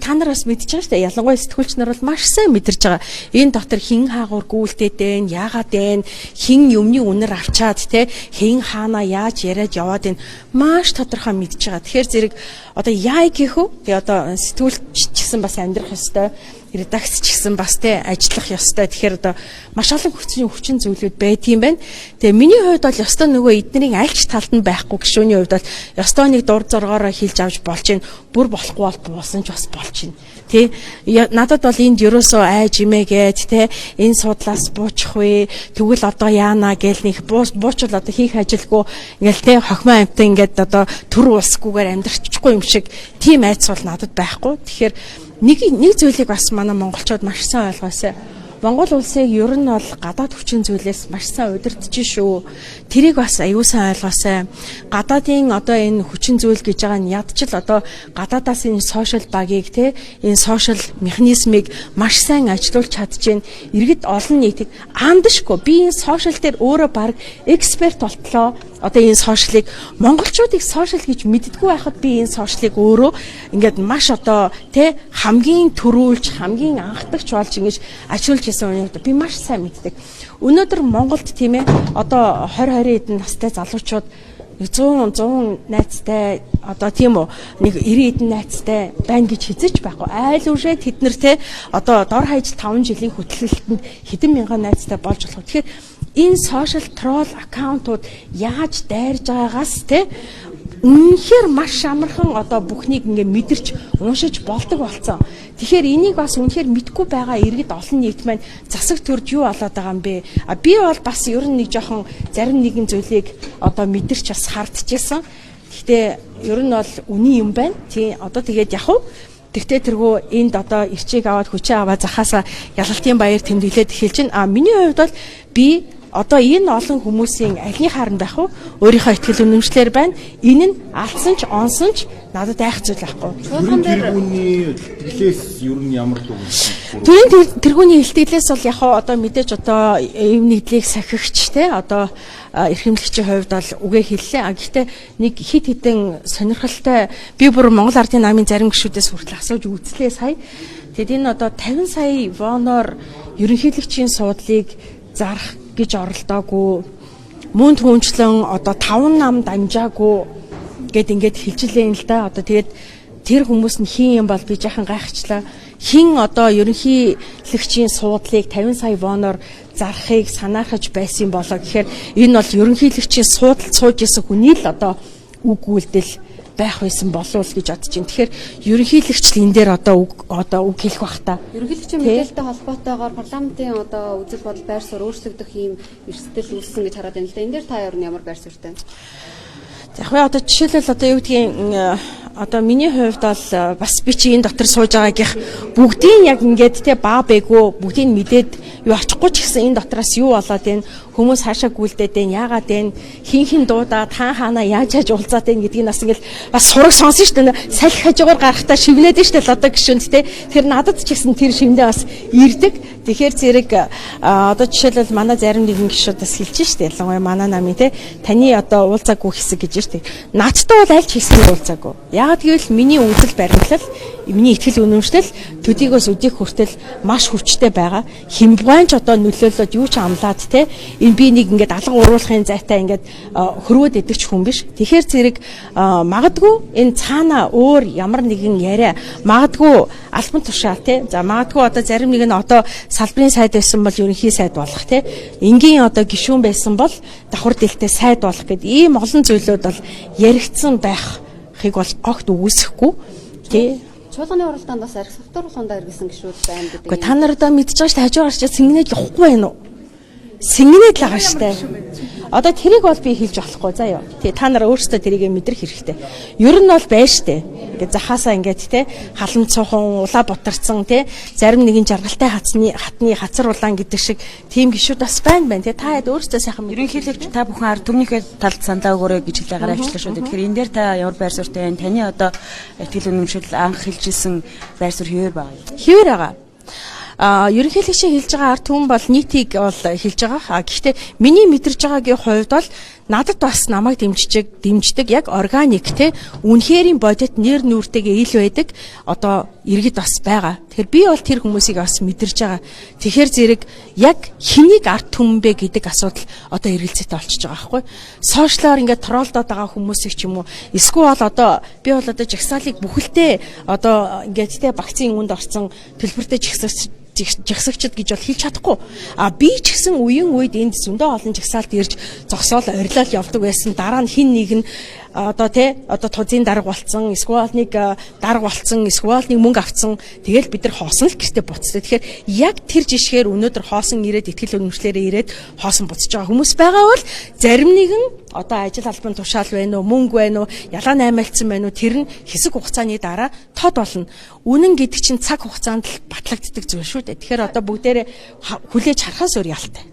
та нар бас мэдчихэж байгаа шүү дээ. Ялангуяа сэтгүүлч нар бол маш сайн мэдэрч байгаа. Энэ дотор хин хаагуур гүйлдээд байна, яагаад байна, хин юмны үнэр авчаад те хин хаана яаж яриад яваад байна. Маш тодорхой мэдж байгаа. Тэгэхээр зэрэг одоо яа гэх үү? Тэгээ одоо сэтгүүлч ч гэсэн бас амьдрах ёстой. Редакц ч гэсэн бас те ажиллах ёстой. Тэгэхээр одоо маш олон хүчин зүйлүүд байдгийм байна. Тэгээ миний хувьд бол ёстой нөгөө эднэрийн аль ч талд нь байхгүй гишүүний хувьд бол ёстой нэг дур зоргоороо хилж авч болж гин бүр болохгүй бол буусан ч бас болж гин. Тэ надад бол энд ерөөсөө айж имээгээд те энэ судлаас буучих вэ? Тэгвэл одоо яана гээл нэг буучвал одоо хийх ажилгүй ингээл те хохимоо амтаа ингээд одоо төр усгүйгээр амьдрчихгүй юм шиг тийм айц бол надад байхгүй. Тэгэхээр нэг зүйлийг бас манай монголчууд маш сайн ойлгоосай. Монгол улсыг ер нь бол гадаад хүчин зүйлээс маш сайн удирдах шүү. Тэрийг бас аюу сайн ойлгоосай. Гадаадын одоо энэ хүчин зүйл гэж байгаа нь ядчил одоо гадаадаас энэ сошиал багийг те энэ сошиал механизмыг маш сайн ажилуулж чадчихээн. Иргэд олон нийтийг андашгүй би энэ сошиал дээр өөрөө баг эксперт болтлоо. Одоо энэ сошиалыг монголчуудыг сошиал гэж мэддэггүй байхад би энэ сошиалыг өөрөө ингээд маш одоо те хамгийн төрүүлж хамгийн анхдагч болж ингэж ажилуулж исэн үед би маш сайн мэддэг. Өнөөдөр Монголд тийм ээ одоо 20 эдэн настай залуучууд 100 найзтай одоо тийм үү нэг 90 эдэн найзтай байна гэж хизэж байхгүй. Айл үшээ тэд нар те одоо дор хаяж 5 жилийн хөтөлбөртөнд хэдэн мянган найзтай болж болох. Тэгэхээр энэ social troll аккаунтууд яаж дайрж байгаагаас те үнэхээр маш амархан одоо бүхнийг ингээ мэдэрч уншиж болдог болсон. Тэгэхээр энийг бас үнэхээр мэдгүй байгаа иргэд олон нийт маань засаг төрж юу болоод байгаа юм бэ? Би бол бас ер нь нэг жоохон зарим нэгэн зүйлийг одоо мэдэрч бас хардчихсан. Гэхдээ ер нь бол үний юм байна. Тийм одоо тэгээд явах уу? Тэгтээ тэргүү энд одоо ирчийг аваад хүчээ аваад захаасаа ялалтын баяр тэмдэглээд эхэлж байна. Миний хувьд бол би одоо энэ олон хүмүүсийн альны харан байх уу? Өөрийнхөө ихтгэл үнэмшлэр байна. Энэ нь алдсан ч онсон ч надад айх зүйл байхгүй. Тэргүүний итгэлээс ер нь ямар л үг вэ? Тэргүүний итгэлээс бол яг одоо мэдээж одоо эв нэгдлийг сахигч те одоо эрхэмлэгчийн хувьд бол үгээ хэллээ. Гэхдээ нэг хит хитэн сонирхолтой би бүр Монгол Ардын намын зарим гишүүдээс хүртэл асууж үзлээ сая. Тэгэд энэ одоо 50 сая воноор ерөнхийлөгчийн суудлыг зарах гэж оролдоогүй мөн түнчлэн одоо 5 нам дамжаагүй гэд ингээд хэлжилээ юм л да. Одоо тэгээд тэр хүмүүс нь хин юм бол би жаахан гайхчлаа. Хин одоо ерөнхийлөгчийн суудлыг 50 сая воноор зарахыг санаахаж байсан болоо гэхээр энэ бол ерөнхийлөгчийн суудалд сууж исэн хүний л одоо үг үйлдэл байх байсан болов уу гэж бодож байна. Тэгэхээр ерөнхийлөгч л энэ дээр одоо үг хэлэх бах та. Ерөнхийлөгчийн мэдээлэлтэй холбоотойгоор парламентын одоо үзэл бодол байр суурь өөрчлөгдөх ийм эрсдэл үүссэн гэж хараад байна л да. Энэ дээр та ер нь ямар байр суурьтай вэ? Яг одоо жишээлбэл одоо юу гэдгийг одоо миний хувьд бол бас би чи энэ дотор сууж байгаагийнх бүгдийн яг ингээд те баа бэгөө бүгдийг мэдээд юу очихгүй ч гэсэн энэ дотроос юу болоод байна хүмүүс хаашаа гүйлдээд байна яагаад байна хин дуудаад хаана яаж уулзаад байна гэдгийг бас ингээд бас сураг сонсон шүү дээ салхи хажуугаар гарахтаа шивнээд шүү дээ одоо гişүнд те тэр надад ч гэсэн тэр шивнээ бас ирдэг. Тэгэхээр зэрэг одоо жишээлбэл манай зарим нэгэн гişүүд бас хэлж шүү дээ ялангуяа манай намын те таны одоо уулзаагүй хэсэг гэж шүү дээ. Надтай бол аль ч хэсэг уулзаагүй. Яагаад гэвэл миний үзэл баримтлал, миний ихтгэл үнэмшлэл төдийгөөс өдийг хүртэл маш хүчтэй байгаа. Хэмбугаанч одоо нөлөөлөд юу ч амлаад те энэ би нэг ингээд алга уруулахын зайтай ингээд хөрвөөд идэх хүн биш. Тэгэхээр зэрэг магадгүй энэ цаана өөр ямар нэгэн яриа магадгүй албан тушаал те за магадгүй одоо зарим нэг нь одоо салбарын сайд байсан бол ерөнхий сайд болох те энгийн одоо гишүүн байсан бол давхар дэлтэй сайд болох гэд ийм олон зүйлүүд бол яригдсан байхыг бол огт үгүйсэхгүй тий. Чуулганы уралдаанд бас арх савтууруулганда иргэсэн гişүүд байна гэдэг. Гэхдээ та нар одоо мэдж байгаа шүү дээ хажуугаар чи сэнгэнээд явахгүй байна уу? Сэнгэнээд л байгаа шүү дээ. Одоо тэрийг бол би хэлж болохгүй заа ёо. Тий та нар өөрсдөө тэрийг мэдрэх хэрэгтэй. Ер нь бол байна шүү дээ. Ингээд захаасаа ингээд те халамж цуухан улаа бутарцсан те зарим нэгэн жаргалтай хатны хацар улаан гэдэг шиг тийм гişүүд бас байна те та хэд өөрсдөө сайхан ерөнхийлөгч та бүхэн ард түмнийхээ талд сандаа өгөөрэй гэж хэлээгээр авчлаа шүү дээ. Тэгэхээр энэ дээр та ямар байр суурьтай байна? Таны одоо ихтгэл үнэмшил анх хэлжсэн байр суурь хэвээр байгаа. Хэвээр байгаа. Ерөнхийлөгчийн хэлж байгаа ард түмэн бол нийтийг бол хэлж байгаа. Гэхдээ миний мэдэрч байгаагийн хувьд бол надад бас намайг дэмждэг яг органик те үнэхэрийн бодит нэр нүртэйгээ ил байдаг одоо иргэд бас байгаа. Тэгэхээр би бол тэр хүмүүсийг бас мэдэрч байгаа. Тэгэхээр зэрэг яг хэнийг ард түмэн бэ гэдэг асуудал одоо эргэлзээтэй болчихж байгаа байхгүй. Сошиалоор ингээд троллдоод байгаа хүмүүсийг ч юм уу эсвэл одоо би бол одоо жагсаалыг бүхэлдээ одоо ингээд те вакцины үнд орсон төлбөртэй жагсагчд гэж бол хэлж чадахгүй. А би ч гэсэн үеийн үед энд зөндөө олон жагсаалт ирж зогсоол орилол явдаг байсан. Дараа нь хин нэг нь одоо тузын дарга болцсон, эсвэл нэг дарга болцсон, эсвэл нэг мөнгө авцсан. Тэгэл бид нар хоосон л гэртээ буцдаг. Тэгэхээр яг тэр жишгээр өнөөдөр хоосон ирээд ихтгэл үнэмшлэрээ ирээд хоосон буцаж байгаа хүмүүс байгаа бол зарим нэгэн одоо ажил албан тушаал байна уу, мөнгө байна уу, ялаа наймаалцсан байна уу, тэр нь хэсэг хугацааны дараа тод болно. Үнэн гэдэг чинь цаг хугацаанд л батлагддаг зүйл шүү дээ. Тэгэхээр одоо бүгдээрээ хүлээж харахаас өөр ялтай.